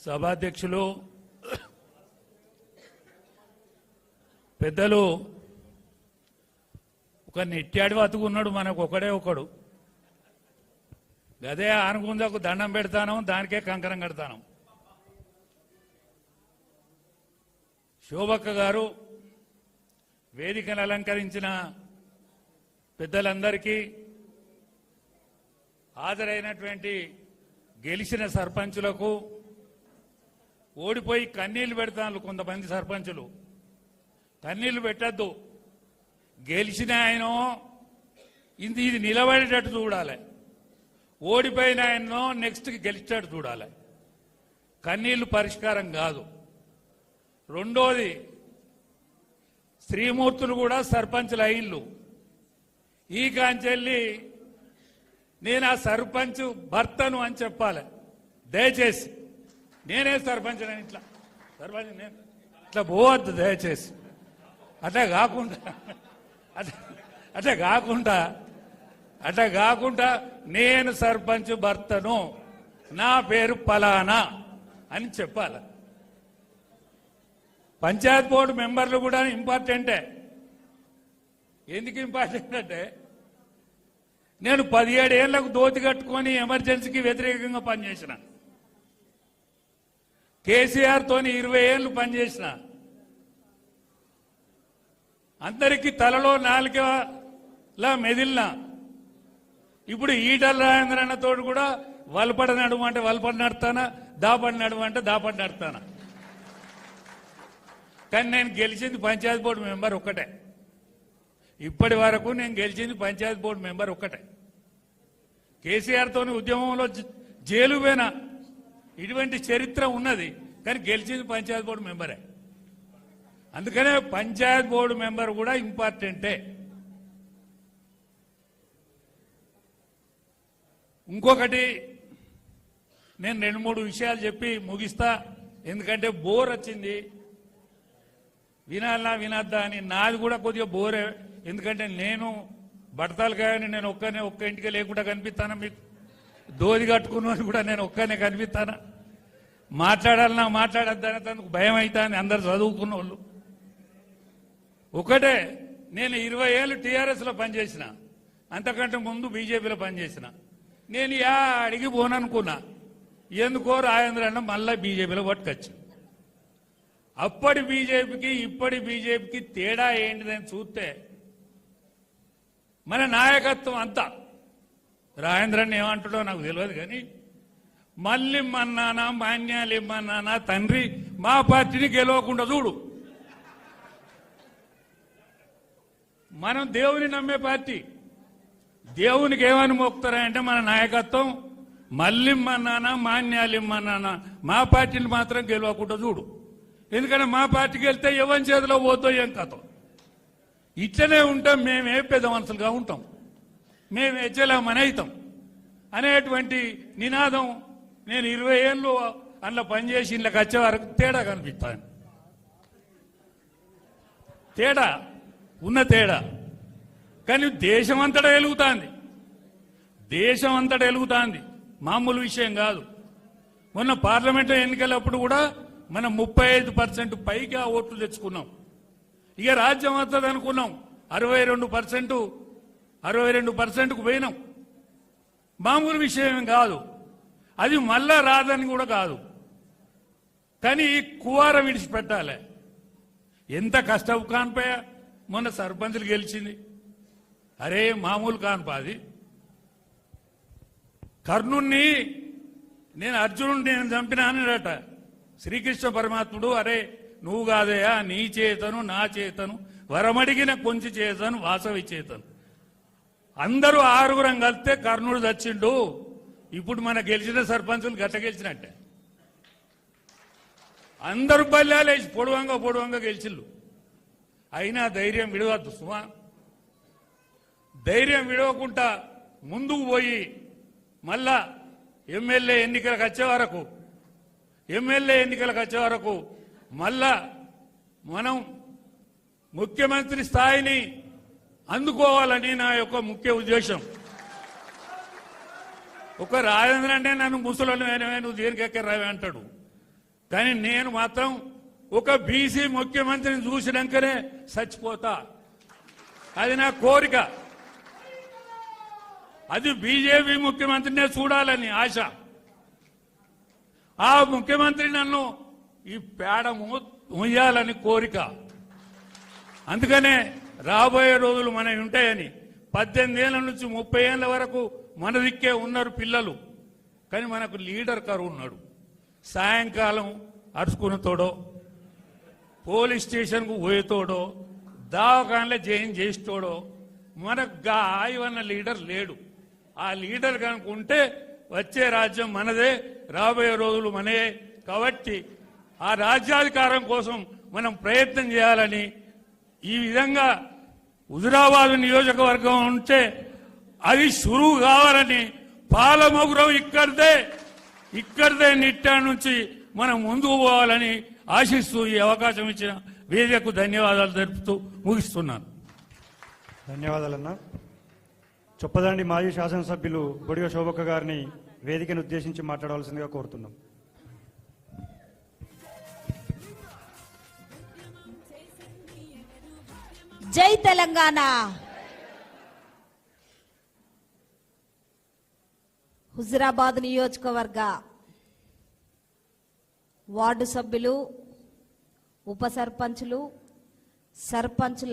సభాధ్యక్షులు పెద్దలు ఒక నెట్టాడి బతుకున్నాడు మనకు ఒకడే ఒకడు గదే ఆనుకుందకు దండం పెడతాను దానికే కంకరం కడతాను. శోభక్క గారు వేదికను అలంకరించిన పెద్దలందరికీ హాజరైనటువంటి గెలిచిన సర్పంచులకు ఓడిపోయి కన్నీళ్లు పెడతాను కొంతమంది సర్పంచులు కన్నీళ్లు పెట్టద్దు. గెలిచిన ఆయన ఇది నిలబడేటట్టు చూడాలి, ఓడిపోయిన ఆయనో నెక్స్ట్కి గెలిచేటట్టు చూడాలి. కన్నీళ్లు పరిష్కారం కాదు. రెండోది, శ్రీమూర్తులు కూడా సర్పంచుల అయ్యిళ్ళు. ఈ కాంచెల్లి నేను ఆ సర్పంచ్ భర్తను అని చెప్పాలి. దయచేసి నేనే సర్పంచ్ అని ఇట్లా సర్పంచ్ నేను ఇట్లా పోవద్దు దయచేసి. అట్లా కాకుండా నేను సర్పంచ్ భర్తను, నా పేరు పలానా అని చెప్పాలి. పంచాయత్ బోర్డు మెంబర్లు కూడా ఇంపార్టెంటే. ఎందుకు ఇంపార్టెంట్ అంటే నేను 17 ఏళ్లకు దోతి కట్టుకొని ఎమర్జెన్సీకి వ్యతిరేకంగా పనిచేసిన, కేసీఆర్ తోని 20 ఏళ్లు పనిచేసిన, అందరికీ తలలో నాలుకలా మెదిలిన. ఇప్పుడు ఈటల రాజేంద్ర అన్నతో కూడా వలపడ నడుమంటే వలపడ నడతానా, దాపడి నడుమంటే దాపడి నడతానా. కానీ నేను గెలిచింది పంచాయతీ బోర్డు మెంబర్ ఒక్కటే. ఇప్పటి వరకు నేను గెలిచింది పంచాయతీ బోర్డు మెంబర్ ఒక్కటే. కేసీఆర్తో ఉద్యమంలో జైలు పోయినా ఇటువంటి చరిత్ర ఉన్నది, కానీ గెలిచింది పంచాయతీ బోర్డు మెంబరే. అందుకనే పంచాయతీ బోర్డు మెంబర్ కూడా ఇంపార్టెంటే. ఇంకొకటి నేను 2-3 విషయాలు చెప్పి ముగిస్తా, ఎందుకంటే బోర్ వచ్చింది. వినద్దా అని నాది కూడా కొద్దిగా బోరే. ఎందుకంటే నేను బడతాలు కానీ నేను ఒక్క ఇంటికి లేకుండా కనిపిస్తానా, మీకు దోది కట్టుకున్నాను కూడా నేను ఒక్కనే కనిపిస్తానా. మాట్లాడాలన్నా మాట్లాడద్దని తనకు భయం అవుతుంది. అందరు చదువుకున్న వాళ్ళు ఒకటే, నేను 20 ఏళ్ళు టీఆర్ఎస్లో పనిచేసిన, అంతకంటే ముందు బీజేపీలో పనిచేసిన. నేను అడిగి పోననుకున్నా, ఎందుకో రాజేంద్ర అన్న మళ్ళీ బీజేపీలో పట్టుకొచ్చు. అప్పటి బీజేపీకి ఇప్పటి బీజేపీకి తేడా ఏంటిదని చూస్తే మన నాయకత్వం అంతా, రాజేంద్రన్ ఏమంటాడో నాకు తెలియదు కానీ, మళ్ళీ ఇమ్మన్నానా మాన్యాలు ఇమ్మన్నానా తండ్రి మా పార్టీని గెలవకుండా చూడు. మనం దేవుని నమ్మే పార్టీ. దేవునికి ఏమని మోపుతారంటే మన నాయకత్వం మళ్ళీ ఇమ్మన్నానా మాన్యాలు ఇమ్మన్నానా మా పార్టీని మాత్రం గెలవకుండా చూడు. ఎందుకంటే మా పార్టీకి వెళ్తే ఎవరి చేతిలో పోతో ఏం కథం. ఇట్లనే ఉంటాం, మేమే పెద్ద మనుషులుగా ఉంటాం, మేము ఎచ్చలేమని అవుతాం అనేటువంటి నినాదం. నేను 20 ఏళ్ళు అందులో పనిచేసి ఇళ్ళకి వచ్చే వరకు తేడా కనిపిస్తాను. తేడా ఉన్న తేడా. కానీ దేశం అంతటా వెలుగుతుంది, దేశం అంతటా వెలుగుతుంది, మామూలు విషయం కాదు. మొన్న పార్లమెంట్ ఎన్నికలప్పుడు కూడా మనం 35% పైగా ఓట్లు తెచ్చుకున్నాం. ఇక రాజ్యం వస్తుంది అనుకున్నాం, 62%కు పోయినాం. మామూలు విషయం కాదు అది. మళ్ళా రాదని కూడా కాదు. కానీ కువార విడిచిపెట్టాలి. ఎంత కష్టం కానిపోయా మొన్న సర్పంచులు గెలిచింది. అరే మామూలు కానిపాది. కర్ణుణ్ణి నేను అర్జునుడిని నేను చంపినానట శ్రీకృష్ణ పరమాత్ముడు. అరే నువ్వు కాదయా, నీ చేతను నా చేతను వరమడిగిన కొంచెం చేతను వాసవి చేతను. అందరూ 6గురం కలిస్తే కర్ణుడు చచ్చిండు. ఇప్పుడు మన గెలిచిన సర్పంచులు గట్ట గెలిచినట్టే. అందరూ బల్యాలేసి పొడవంగా గెలిచిళ్ళు. అయినా ధైర్యం విడవద్దు సుమా. ధైర్యం విడవకుండా ముందుకు పోయి మళ్ళా ఎమ్మెల్యే ఎన్నికలకు వచ్చే వరకు మళ్ళా మనం ముఖ్యమంత్రి స్థాయిని అందుకోవాలని నా యొక్క ముఖ్య ఉద్దేశం. ఒక రాజేంద్ర అంటే నన్ను ముసలోని నువ్వు దేనికి ఎక్కరావే అంటాడు. కానీ నేను మాత్రం ఒక బీసీ ముఖ్యమంత్రిని చూసినాకనే చచ్చిపోతా. అది నా కోరిక. అది బీజేపీ ముఖ్యమంత్రినే చూడాలని ఆశ. ఆ ముఖ్యమంత్రి నన్ను ఈ పేడ ముయ్యాలని కోరిక. అందుకనే రాబోయే రోజులు మనవి ఉంటాయని 18 ఏళ్ల నుంచి 30 ఏళ్ల వరకు మన దిక్కే ఉన్నారు పిల్లలు. కానీ మనకు లీడర్ కరువు ఉన్నాడు. సాయంకాలం అరుచుకున్నతోడో, పోలీస్ స్టేషన్కు పోయేతోడో, దావకాన్లో జైన్ చేసేటోడో మనకు ఆయవన్న లీడర్ లేడు. ఆ లీడర్ కనుక ఉంటే వచ్చే రాజ్యం మనదే, రాబోయే రోజులు మనయే. కాబట్టి ఆ రాజ్యాధికారం కోసం మనం ప్రయత్నం చేయాలని, ఈ విధంగా హుజురాబాద్ నియోజకవర్గం ఉంటే అది షురువు కావాలని, పాలమొగురం ఇక్కడిదే నిట్టా నుంచి మనం ముందుకు పోవాలని ఆశిస్తూ ఈ అవకాశం ఇచ్చిన వేదికకు ధన్యవాదాలు తెలుపుతూ ముగిస్తున్నాను. ధన్యవాదాలన్నా. చొప్పదండి మాజీ శాసనసభ్యులు బొడిగ శోభక్క గారిని వేదికను ఉద్దేశించి మాట్లాడవలసిందిగా కోరుతున్నాం. జై తెలంగాణ. హుజురాబాద్ నియోజకవర్గ వార్డు సభ్యులు, ఉప సర్పంచులు, సర్పంచుల